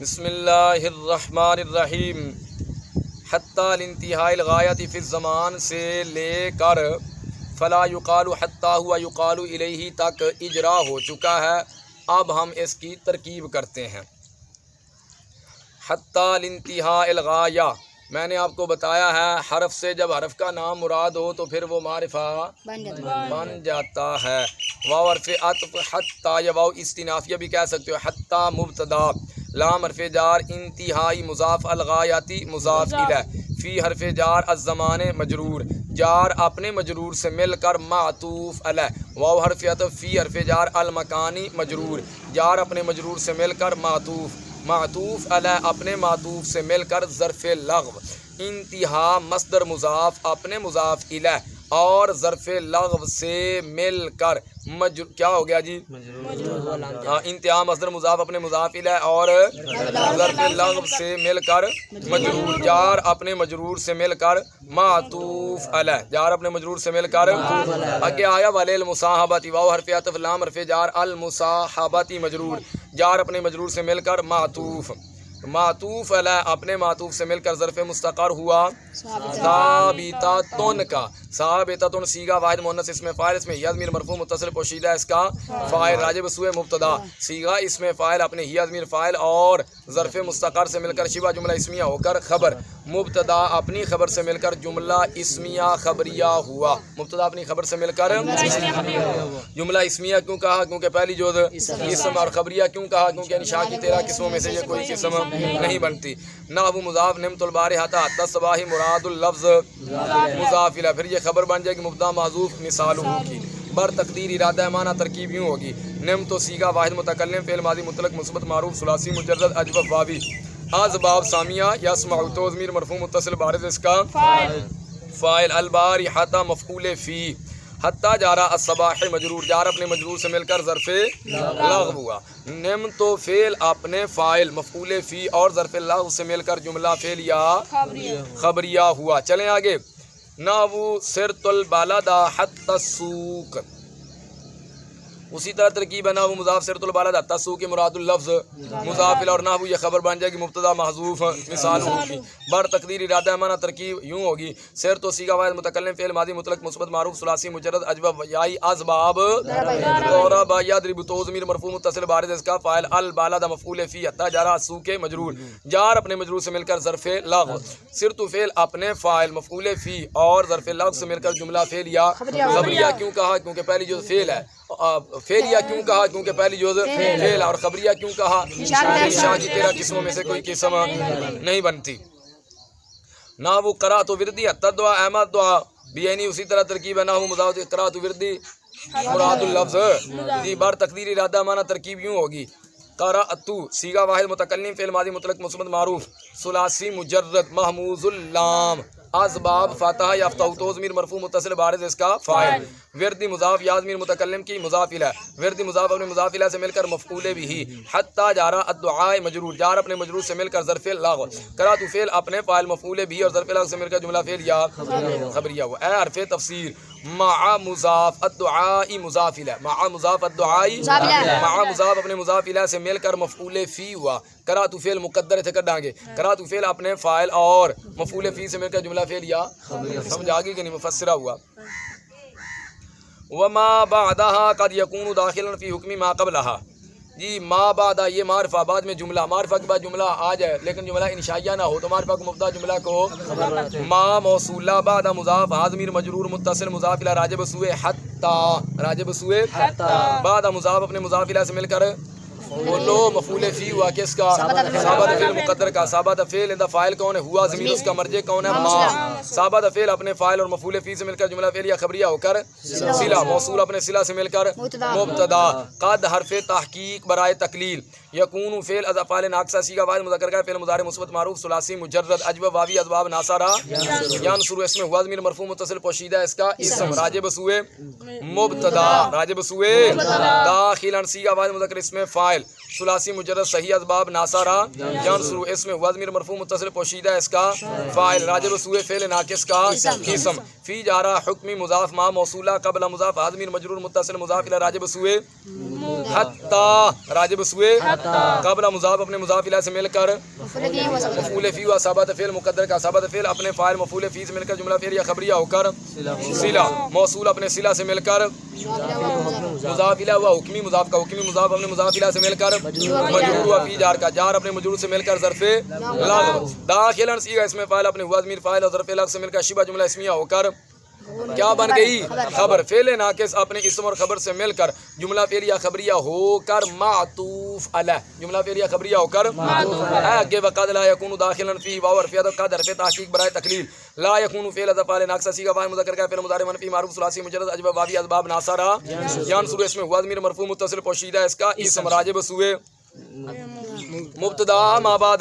بسم اللہ الرحمن الرحیم. حتی الانتہاء الغایت فی الزمان سے لے کر فلا یقال حتی ہوا یقال الیہ تک اجرا ہو چکا ہے. اب ہم اس کی ترکیب کرتے ہیں. حتی الانتہاء الغایہ میں نے آپ کو بتایا ہے حرف سے جب حرف کا نام مراد ہو تو پھر وہ معرفہ بن جاتا ہے. واو حرف عطف حتی یا واو استنافیہ بھی کہہ سکتے ہو. حتی مبتدا، لام حرف جار، انتہائی مضاف، الغایاتی مضاف الیہ، فی حرف جار، الزمان مجرور، جار اپنے مجرور سے مل کر معطوف علیہ. واو حرف عطف، فی حرف جار، المکانی مجرور، جار اپنے مجرور سے مل کر معطوف، معطوف علیہ اپنے معطوف سے مل کر ظرف لغو. انتہا مصدر مضاف اپنے مضاف الیہ اور ظرف لغو سے مل کر کیا ہو گیا جی؟ انتہا مصدر مضاف اپنے مضاف الیہ اور ظرف لغو سے مل کر مجرور، جار اپنے مجرور سے مل کر معطوف علیہ، جار اپنے مجرور سے مل کر. آگے آیا والے المصاحبتی، واو حرف عطف، لام حرف جار، المصاحبتی مجرور، جار اپنے مجرور سے مل کر معطوف، معطوف علیہ اپنے معطوف سے مل کر ظرف مستقر ہوا ثابتۃن کا. ثابتۃن صیغہ واحد مؤنث اسم فاعل، اس میں ہی ضمیر مرفوع متصل پوشیدہ اس کا فاعل، راجع بسوء مبتدا، صیغہ اسم فاعل اپنے ہی ضمیر فاعل اور ظرف مستقر سے مل کر شبہ جملہ اسمیہ ہو کر خبر، مبتدا اپنی خبر سے مل کر جملہ اسمیہ خبریہ ہوا. مبتدا اپنی خبر سے مل کر جملہ اسمیہ کیوں کہا؟ کیونکہ پہلی جو اسم، اور خبریہ کیوں کہا؟ کیونکہ انشاء کی 13 قسموں میں سے یہ کوئی قسم نہیں بنتی. نحو مضاف، نمت البارحۃ حتی الصباح، مراد اللفظ مضاف الیہ، پھر یہ خبر بن جائے گی مبتدا محذوف مثالہ کی. بر تقدیر ارادہ معنی ترکیب یوں ہوگی: نمت صیغہ واحد متکلم، فعل ماضی مطلق مثبت معروف ثلاثی مجرد اجوف واوی، از باب سامیہ یسمع، تو ضمیر مرفوع متصل بارز اس کا فاعل، البارحۃ مفعول فی، حتی جارہ الصباح مجرور، جار اپنے مجرور سے مل کر ظرف لغو ہوا. نمت فعل اپنے فاعل مفعول فی اور ظرف لغو سے مل کر جملہ فعلیہ خبریہ ہوا. چلیں آگے. نحو سرت البلد حتی السوق، اسی طرح ترکیب ہے. نحو مضاف سرت البلد حتی السوق مراد اللفظ مضاف الیہ، اور نحو یہ خبر بن جائے گی مبتدا محذوف مثالہ کی. بر تقدیر ارادہ معنی ترکیب یوں ہوگی: سرت صیغہ واحد متکلم، فعل ماضی مطلق مثبت معروف ثلاثی مجرد اجوف یائی، از باب ضرب یضرب، تو ضمیر مرفوع متصل بارز اس کا فاعل، البلد مفعول فی، حتی جارہ السوق مجرور، جار اپنے مجرور سے مل کر ظرف لغو. سرت فعل اپنے فاعل مفعول فی اور ظرف لغو سے مل کر جملہ فعلیہ خبریہ کیوں کہا؟ کیونکہ پہلی جو فعل ہے. فعلیہ کیوں کہا؟ کیونکہ پہلی جو فعل، اور خبریہ کیوں کہا؟ انشاء کی 13 قسموں میں سے کوئی قسم نہیں بنتی. نحو قرأت وردی حتی الدعاء، احمد دعا بھی یعنی اسی طرح ترکیب ہے. نحو مضاف قرأت وردی مراد اللفظ جی. بر تقدیر ارادہ معنی ترکیب یوں ہوگی: قرأت صیغہ واحد متکلم، فعل ماضی مطلق مثبت معروف ثلاثی مجرد محموز اللام، از باب فاتحہ یفتح، تو ضمیر مرفوع متصل بارز اس کا فاعل، وردی مضاف یا ضمیر متکلم کی مضاف الیہ، وردی مضاف اپنے مضاف الیہ سے مل کر مفعول بھی، حتی جارہ الدعاء مجرور، جار اپنے مجرور سے مل کر ظرف لغو. قرأت فعل اپنے فاعل مفعول بھی اور ظرف لغو سے مل کر جملہ فعلیہ خبریہ ہوا. اے حرف تفسیر، مع مضاف الدعاء مضاف الیہ، مع مضاف الدعاء، مع مضاف اپنے مضاف الیہ سے مل کر مفعول فی ہوا. قرأت فعل مقدر تھے کر ڈائیں گے، قرأت فعل اپنے فاعل اور مفعول فی سے مل کر جملہ فعلیہ سمجھ آگے کہ نہیں؟ مفسرہ ہوا. وما بعدها قد يكون داخلا في حکم ما قبلها جی. ما بعد یہ معرفہ، بعد میں جملہ، معرفہ کے بعد جملہ آ جائے لیکن جملہ انشائیہ نہ ہو تو معرفہ کو مبتدا، جملہ کو ما موصولہ، بعد مضاف، ضمیر مجرور متصل مضاف الیہ راجع بسوء حتی، راجع بسوء بعد مضاف اپنے مضاف الیہ سے مل کر بولو مفعول فی ہوا کس کا؟ ثابت فعل مقدر کا. ثابت فعل اندہ فاعل کون ہے؟ ہوا ضمیر اس کا مرجع کون ہے؟ ما. ثابت فعل اپنے فاعل اور مفعول فی سے مل کر جملہ فعلیہ خبریہ ہو کر صلہ، موصول اپنے صلہ سے مل کر مبتدا. قد حرف تحقیق برائے تقلیل. یکون فعل از افعال ناقصہ صیغہ واحد مذکر کا، فعل مضارع مثبت معروف ثلاثی مجرد اجوف واوی، اسباب ناصرہ ینصر، اس میں ہوا ضمیر مرفوع متصل پوشیدہ اس کا اسم، راجع بسوء مبتدا، راجع بسوء داخلا صیغہ واحد مذکر اس میں فاعل ثلاثی مجرد صحیح اسباب ناصرہ ینصر، اس میں ہوا ضمیر مرفوع متصل پوشیدہ اس کا فاعل، راجع بسوء فعل ناقص کا اسم. فی جارہ حکم مضاف، ما موصولہ قبل مضاف، ضمیر مجرور متصل مضاف الیہ راجع بسوء حتی راجب سوئے قبل مضاف اپنے مضاف الیہ سے مل کر مفعول فی و ثابت فعل مقدر کا ثابت فعل اپنے فاعل مفعول فی سے مل کر جملہ فعل یا خبریہ ہو کر صلہ موصول اپنے صلہ سے مل کر مضاف الیہ ہوا حکمی مضاف کا حکمی مضاف اپنے مضاف الیہ سے مل کر مجرور ہوا فی جار کا جار اپنے مجرور سے مل کر ظرف لغو داخلا صیغہ اسم فاعل اپنے ہوا ضمیر فاعل اور ظرف لغو سے مل کر شبہ جملہ اسمیہ ہو کر کیا بن گئی خبر فعل ناقص اپنے اسم اور خبر سے مل کر جملہ فعلیہ خبریہ ہو کر معطوف علیہ جملہ فعلیہ خبریہ ہو کر آگے وقد لا یکون داخلا فی واو حرف عطف قد حرف تحقیق برائے تقلیل لا یکون فعل افعال ناقصہ صیغہ فاعل مذکر کا فعل مضارع منفی معروف ثلاثی مجرد اجواب واوی اسباب ناصرہ ینصر اسم ہوا ضمیر مرفوع متصل پوشیدہ اس کا اسم راجب سوئے مبتدا ما بعد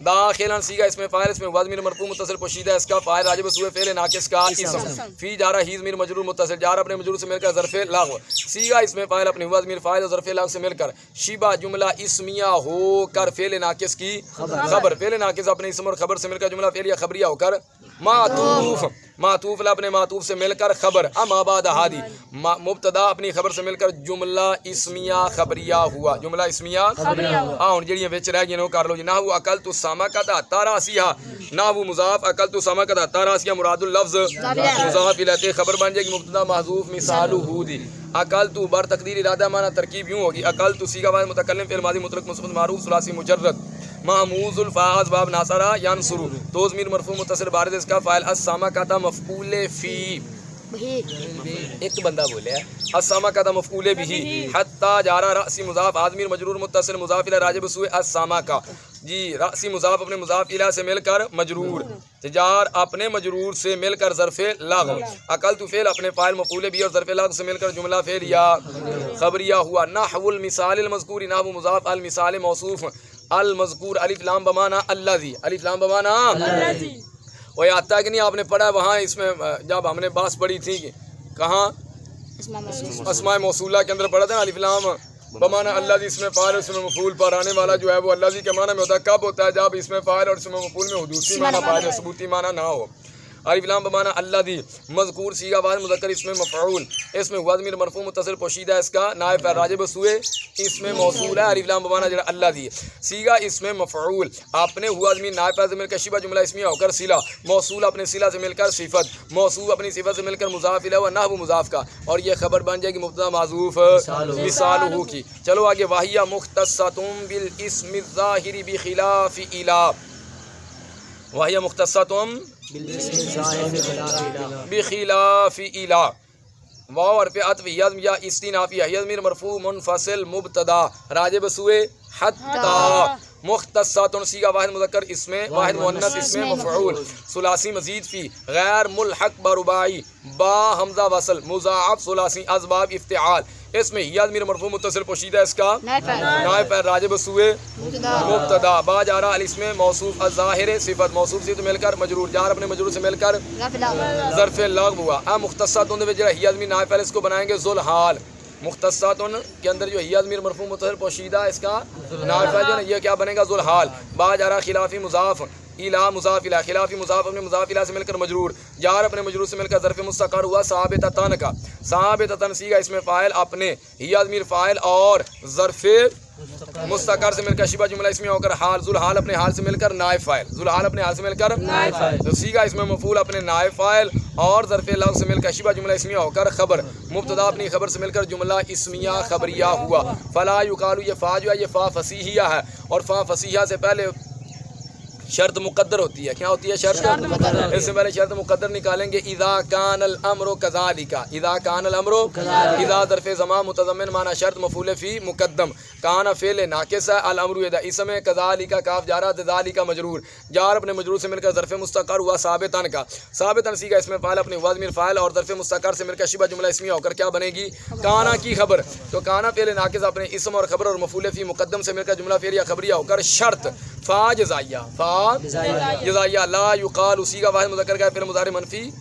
داخلا صیغہ اسم فاعل اسم ہوا ضمیر مرفوع متصل پوشیدہ اس کا فاعل راجب سوئے فعل ناقص کا اسم فی جارہ ہی ضمیر مجرور متصل جار اپنے مجرور سے مل کر ظرف لغو صیغہ اسم فاعل اپنے ہوا ضمیر فاعل اور ظرف لغو سے مل کر شبہ جملہ اسمیہ ہو کر فعل ناقص کی خبر فعل ناقص اپنے اسم اور خبر سے مل کر جملہ فعلیہ خبریہ ہو کر معطوف معطوف اپنے معطوف سے مل کر خبر اما بعد ہادی مبتدا اپنی خبر سے مل کر جملہ اسمیہ خبریہ ہوا جملہ اسمیہ ہن جڑیاں وچ رہ گئیں او کر لو جی نحو اکلت السمکۃ تراسیھا نحو مضاف اکلت السمکۃ تراسیھا مراد اللفظ مضاف الیہ خبر بن جائے گی مبتدا محذوف مثالہ دی اکلت بر تقدیر ارادہ معنی ترکیب یوں ہوگی اکلت صیغہ واحد متکلم فعل ماضی مطلق مثبت معروف ثلاثی مجرد معموز الفاظ باب ناصرہ ینصر تو ضمیر مرفوع متصل بارد اس کا فاعل السمکۃ مفعول فی ایک بندہ بولے السمکۃ مفعول به حتی جارہ راسی مضاف ضمیر مجرور متصل مضاف الی راجب سوء السمکۃ جی راسی مضاف اپنے مضاف الی سے مل کر مجرور تجار اپنے مجرور سے مل کر ظرف لغو اکلت فعل اپنے فاعل مفعول به اور ظرف لغو سے مل کر جملہ فعلیہ خبریہ ہوا نحو المثال المذکور نحو مضاف المثال موصوف المذکور الف لام بمانا الذی الف لام بمانا الذی وہ یاد تھا کہ نہیں آپ نے پڑھا وہاں اس میں جب ہم نے باس پڑھی تھی کہ کہاں اسماء موصولہ کے اندر پڑھا تھا الف لام بمانا الذی اس میں فاعل اس میں مفعول پر آنے والا جو ہے وہ الذی کے معنی میں ہوتا ہے کب ہوتا ہے جب اس میں فاعل اور اس میں مفعول میں حدوثی معنی پایا جائے ثبوتی معنی نہ ہو الف لام بمانا الذی مذکور صیغہ واحد مذکر اس میں مفعول اس میں ہوا ضمیر مرفوع متصل پوشیدہ اس کا نائب فاعل راجب سوئے اس میں موصول ہے الف لام بمانا جڑا الذی صیغہ اس میں مفعول اپنے ہوا ضمیر نائب فاعل سے مل کر شبہ جملہ اسمیہ ہو کر صلہ موصول اپنے صلہ سے مل کر صفت موصوف اپنی صفت سے مل کر مضاف الیہ و نحو مضاف کا اور یہ خبر بن جائے گی مبتدا محذوف مثالہ کی چلو آگے واہیہ مختصۃ بالاسم الظاہر بخلاف الی واہیہ مختصۃ بخلاف الی واو حرف عطف یضم یا استینافیہ یضمیر مرفوع منفصل مبتدا راجب سوئے حتی مختصات صیغہ واحد مذکر اس میں واحد مؤنث اس میں مفعول ثلاثی مزید فی غیر ملحق برباعی با حمزہ وصل مضاعف ثلاثی اسباب افتعال اس میں یا ضمیر مرفوع متصل پوشیدہ اس کا نائب فاعل راجب سوئے مبتدا با جارہ الاسم موصوف الظاہر صفت موصوف سے مل کر مجرور جار اپنے مجرور سے مل کر ظرف لغو ہوا مختصات دے وچ یا ضمیر نائب فاعل اس کو بنائیں گے ذل حال مختصات کے اندر جو ہے ضمیر مرفوع متصل پوشیدہ اس کا نائب فاعل جو ہے یہ کیا بنے گا ذل حال با جارہ خلافی مضاف الی مضاف الی خلافی مضاف اپنے مضاف الی سے مل کر مجرور جار اپنے مجرور سے مل کر ظرف مستقر ہوا ثابتتن کا ثابتتن صیغہ اس میں فاعل اپنے یا ضمیر فاعل اور ظرف مستقر سے مل کر شبہ جملہ اسمیہ ہو کر حال ذل حال اپنے حال سے مل کر نائب فاعل ذل حال اپنے حال سے مل کر نائب فاعل صیغہ اس میں مفعول اپنے نائب فاعل اور ظرف لغو سے مل کر شبہ جملہ اسمیہ ہو کر خبر مبتدا اپنی خبر سے مل کر جملہ اسمیہ خبریہ ہوا فلا یقال یہ فا جو ہے یہ فا فصیحیہ ہے اور فا فصیحہ سے پہلے شرط مقدر ہوتی ہے کیا ہوتی ہے شرط اس سے پہلے شرط مقدر نکالیں گے اذا کان الامر كذلك اذا کان الامر اذا ظرف زمان متضمن معنی شرط مفعول فی مقدم کان فعل ناقص ہے الامر اذا اسم كذلك کاف جارہ ذالک مجرور جار اپنے مجرور سے مل کر ظرف مستقر ہوا ثابتن کا ثابتن صیغہ اس میں فاعل اپنے ہوا ضمیر فاعل اور ظرف مستقر سے مل کر شبہ جملہ اسمیہ ہو کر کیا بنے گی کانا کی خبر تو کانا فعل ناقص اپنے اسم اور خبر اور مفعول فی مقدم سے مل کر جملہ فعلیہ خبریہ ہو کر شرط فا جزائیہ فا جزائیہ لا یقال صیغہ واحد مذکر کا فعل مضارع منفی